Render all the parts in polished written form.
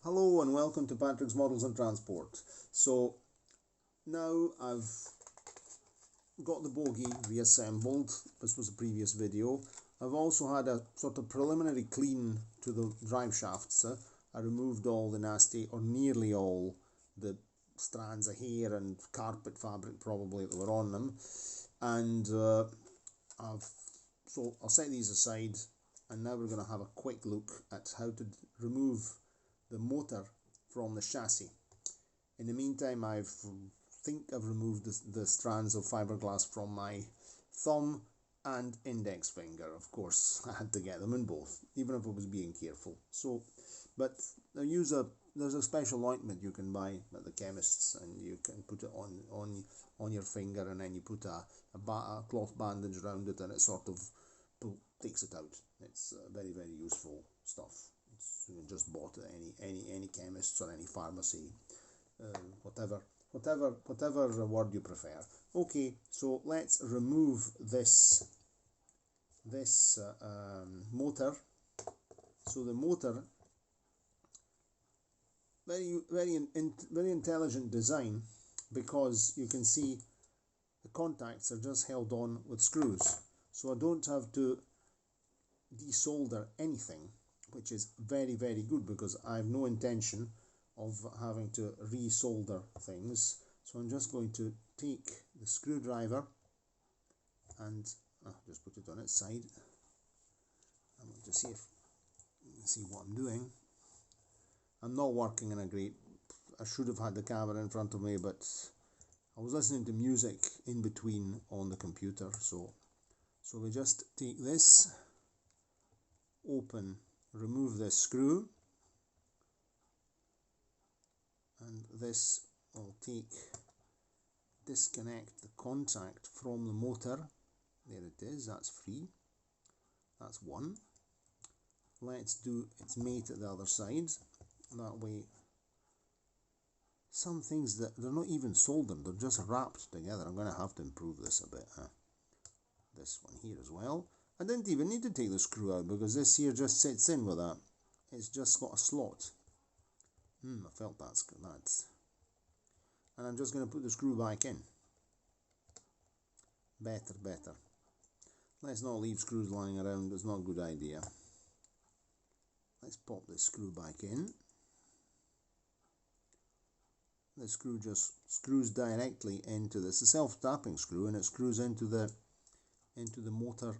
Hello and welcome to Patrick's Models and Transport. So now I've got the bogie reassembled. This was a previous video. I've also had a sort of preliminary clean to the drive shafts. I removed all the nasty, or nearly all, the strands of hair and carpet fabric probably that were on them. And so I'll set these aside, and now we're going to have a quick look at how to remove the motor from the chassis. In the meantime, I think I've removed the strands of fiberglass from my thumb and index finger. Of course, I had to get them in both, even if I was being careful. So, but there's a special ointment you can buy at the chemists, and you can put it on your finger, and then you put a cloth bandage around it, and it sort of takes it out. It's very, very useful stuff. You can just bought it at any chemists or any pharmacy, whatever word you prefer. Okay, so let's remove this motor. So the motor, very intelligent design, because you can see the contacts are just held on with screws, so I don't have to desolder anything, which is very, very good, because I have no intention of having to resolder things. So I'm just going to take the screwdriver and just put it on its side. I'm going to see if you can see what I'm doing. I'm not working in a great, I should have had the camera in front of me, but I was listening to music in between on the computer. So we just take this, open, remove this screw, and this will disconnect the contact from the motor. There it is, that's free. That's one. Let's do its mate at the other side. That way, some things that they're not even soldered, they're just wrapped together. I'm going to have to improve this a bit. This one here as well. I didn't even need to take the screw out, because this here just sits in with that. It's just got a slot. I felt that's good. And I'm just going to put the screw back in. Better. Let's not leave screws lying around, it's not a good idea. Let's pop this screw back in. The screw just screws directly into this. It's a self-tapping screw, and it screws into the motor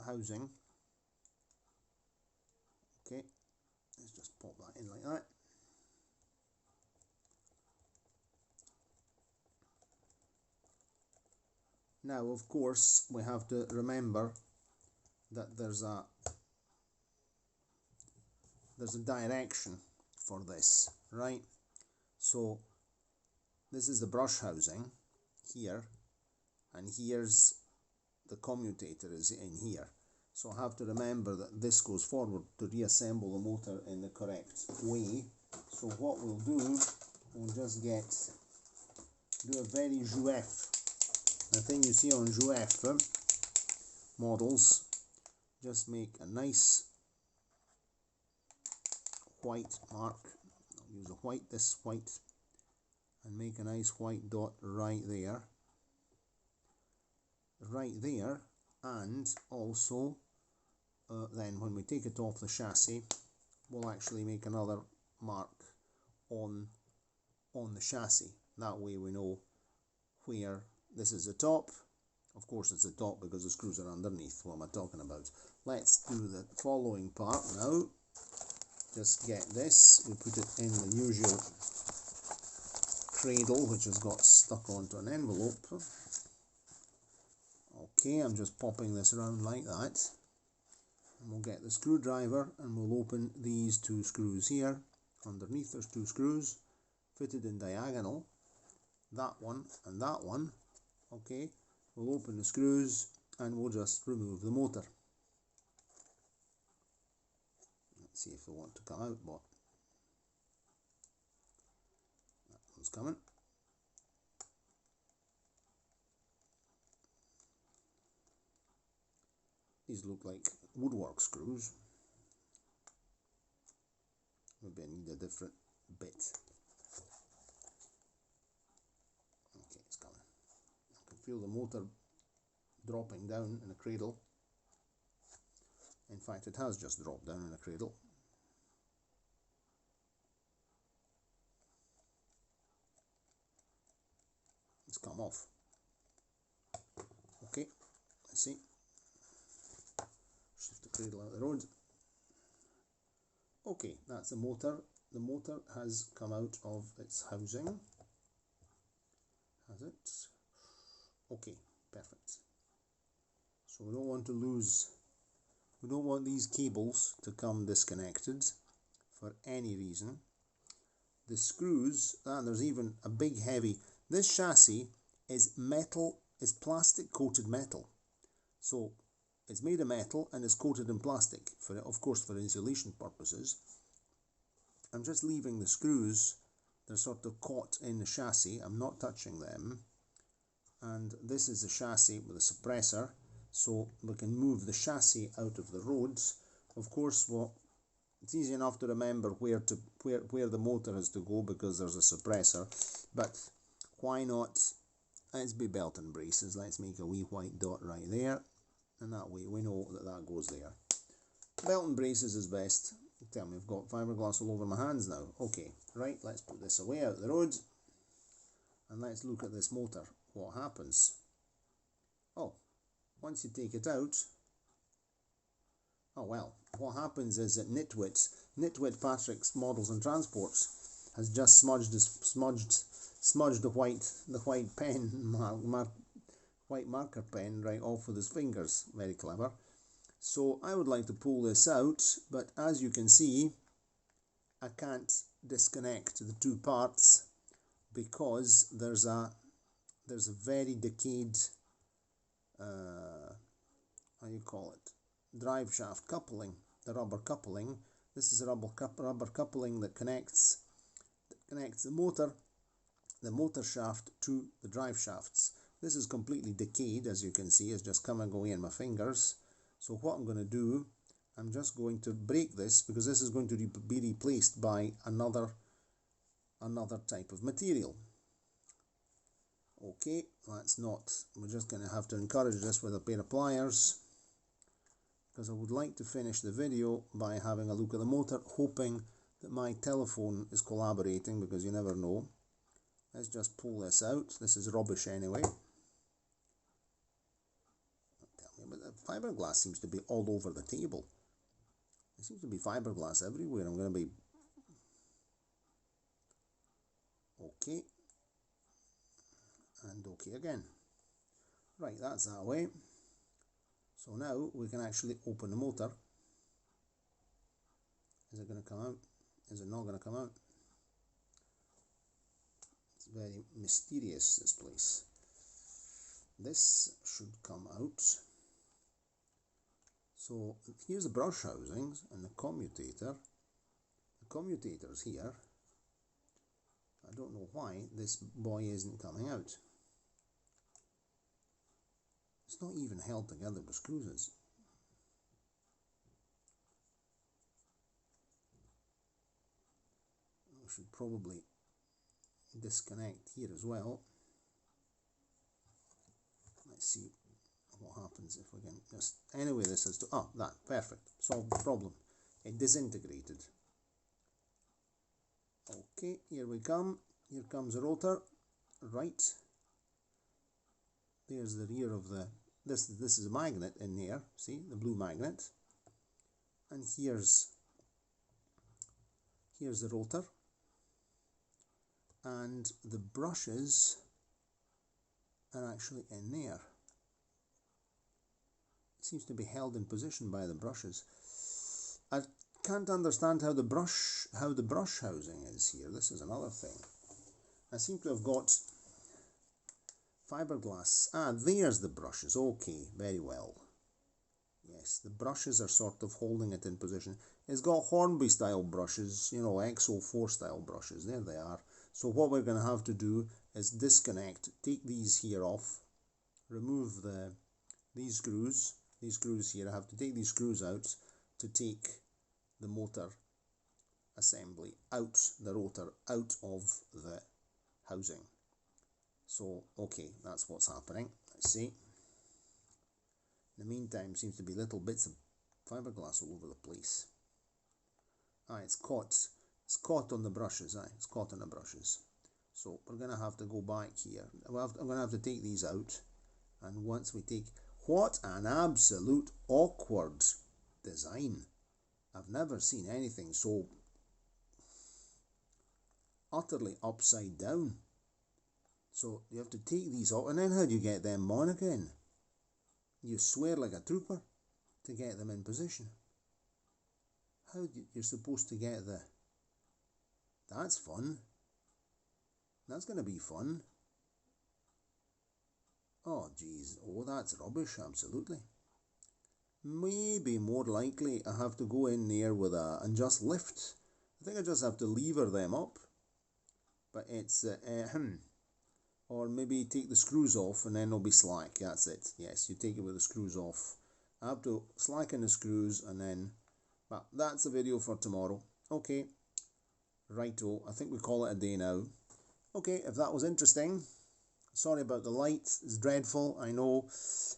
housing. Okay, let's just pop that in like that. Now, of course, we have to remember that there's a direction for this, right? So this is the brush housing here, and here's the commutator is in here. So I have to remember that this goes forward to reassemble the motor in the correct way. So what we'll do, we'll just do a very GéGé. The thing you see on GéGé models, just make a nice white mark. I'll use this white, and make a nice white dot right there, and also then when we take it off the chassis, we'll actually make another mark on the chassis. That way we know where this is the top. Of course it's the top because the screws are underneath. What am I talking about? Let's do the following part now. Just get this, we put it in the usual cradle, which has got stuck onto an envelope. Okay, I'm just popping this around like that, and we'll get the screwdriver, and we'll open these two screws here. Underneath there's two screws fitted in diagonal, that one and that one. Okay, we'll open the screws, and we'll just remove the motor. Let's see if they want to come out, but that one's coming. These look like woodwork screws. Maybe I need a different bit. Okay, it's coming. I can feel the motor dropping down in a cradle. In fact, it has just dropped down in a cradle. It's come off. Okay, let's see. Shift the cradle out of the road. Okay, that's the motor. The motor has come out of its housing. Has it? Okay, perfect. So we don't want to lose, we don't want these cables to come disconnected for any reason. The screws, and there's even a big heavy, this chassis is metal, is plastic coated metal. So it's made of metal and it's coated in plastic, for, of course, for insulation purposes. I'm just leaving the screws, they're sort of caught in the chassis, I'm not touching them. And this is the chassis with a suppressor, so we can move the chassis out of the roads. Of course, well, it's easy enough to remember where the motor has to go because there's a suppressor, but why not? Let's be belt and braces. Let's make a wee white dot right there, and that way we know that that goes there. Belt and braces is best. Tell me, I've got fiberglass all over my hands now. Okay, right, let's put this away out the road, and let's look at this motor. What happens? Oh, once you take it out, oh well, what happens is that Nitwit Patrick's Models and Transports has just smudged the white pen, white marker pen right off with his fingers. Very clever. So I would like to pull this out, but as you can see, I can't disconnect the two parts because there's a very decayed, how you call it, drive shaft coupling, the rubber coupling. This is a rubber coupling that connects the motor shaft to the drive shafts. This is completely decayed, as you can see. It's just come and go in my fingers. So what I'm going to do, I'm just going to break this because this is going to be replaced by another type of material. Okay, that's not, we're just going to have to encourage this with a pair of pliers, because I would like to finish the video by having a look at the motor, hoping that my telephone is collaborating, because you never know. Let's just pull this out. This is rubbish anyway. Tell me, but the fiberglass seems to be all over the table. There seems to be fiberglass everywhere. I'm going to be... Okay. And okay again. Right, that's that way. So now we can actually open the motor. Is it going to come out? Is it not going to come out? It's very mysterious, this place. This should come out. So here's the brush housings and the commutator. The commutator's here. I don't know why this boy isn't coming out. It's not even held together with screws. We should probably disconnect here as well. Let's see what happens if we can just... Anyway, this is to... Oh, that, perfect. Solved the problem. It disintegrated. Okay, here we come. Here comes the rotor. Right. There's the rear of the... This is a magnet in there. See, the blue magnet. And here's the rotor. And the brushes are actually in there. It seems to be held in position by the brushes. I can't understand how the brush housing is here. This is another thing. I seem to have got fiberglass. Ah, there's the brushes. Okay, very well. Yes, the brushes are sort of holding it in position. It's got Hornby style brushes, you know, XO4 style brushes. There they are. So what we're going to have to do is disconnect, take these here off, remove these screws here. I have to take these screws out to take the motor assembly out, the rotor out of the housing. So, okay, that's what's happening. Let's see. In the meantime, seems to be little bits of fiberglass all over the place. It's caught on the brushes, it's caught on the brushes. So we're going to have to go back here. I'm going to have to take these out. And once we take... What an absolute awkward design. I've never seen anything so utterly upside down. So you have to take these out. And then how do you get them on again? You swear like a trooper to get them in position. You're supposed to get the... That's fun. That's going to be fun. Oh, geez. Oh, that's rubbish, absolutely. Maybe more likely I have to go in there with and just lift. I think I just have to lever them up. But it's... or maybe take the screws off and then it'll be slack. That's it. Yes, you take it with the screws off. I have to slacken the screws and then... But that's a video for tomorrow. Okay. Righto. I think we call it a day now. Okay, if that was interesting. Sorry about the light. It's dreadful. I know.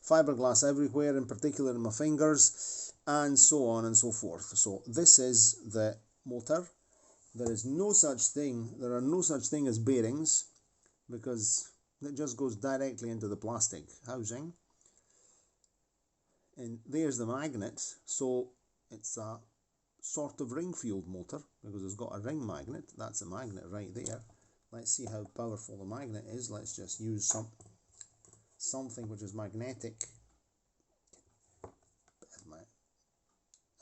Fiberglass everywhere, in particular in my fingers. And so on and so forth. So this is the motor. There is no such thing. There are no such thing as bearings. Because it just goes directly into the plastic housing. And there's the magnet. So it's a sort of ring-field motor because it's got a ring magnet. That's a magnet right there. Let's see how powerful the magnet is. Let's just use something which is magnetic.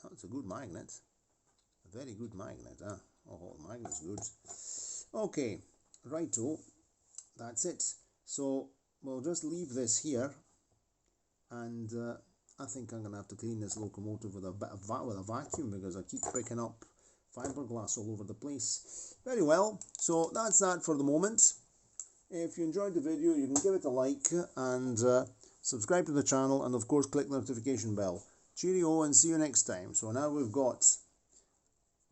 Oh, it's a good magnet. A very good magnet. Oh, the magnet's good. Okay, righto. That's it. So we'll just leave this here, and I think I'm going to have to clean this locomotive with a vacuum because I keep picking up fiberglass all over the place. Very well, so that's that for the moment. If you enjoyed the video, you can give it a like and subscribe to the channel, and of course click the notification bell. Cheerio and see you next time. So now we've got...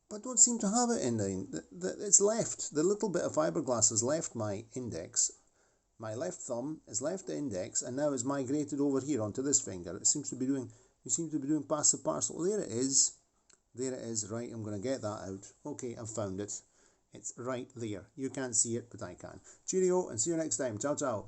But don't seem to have it in the... It's left. The little bit of fiberglass has left my index. My left thumb has left the index and now it's migrated over here onto this finger. It seems to be doing... You seem to be doing pass the parcel. There it is. There it is. Right, I'm going to get that out. Okay, I've found it. It's right there. You can't see it, but I can. Cheerio and see you next time. Ciao, ciao.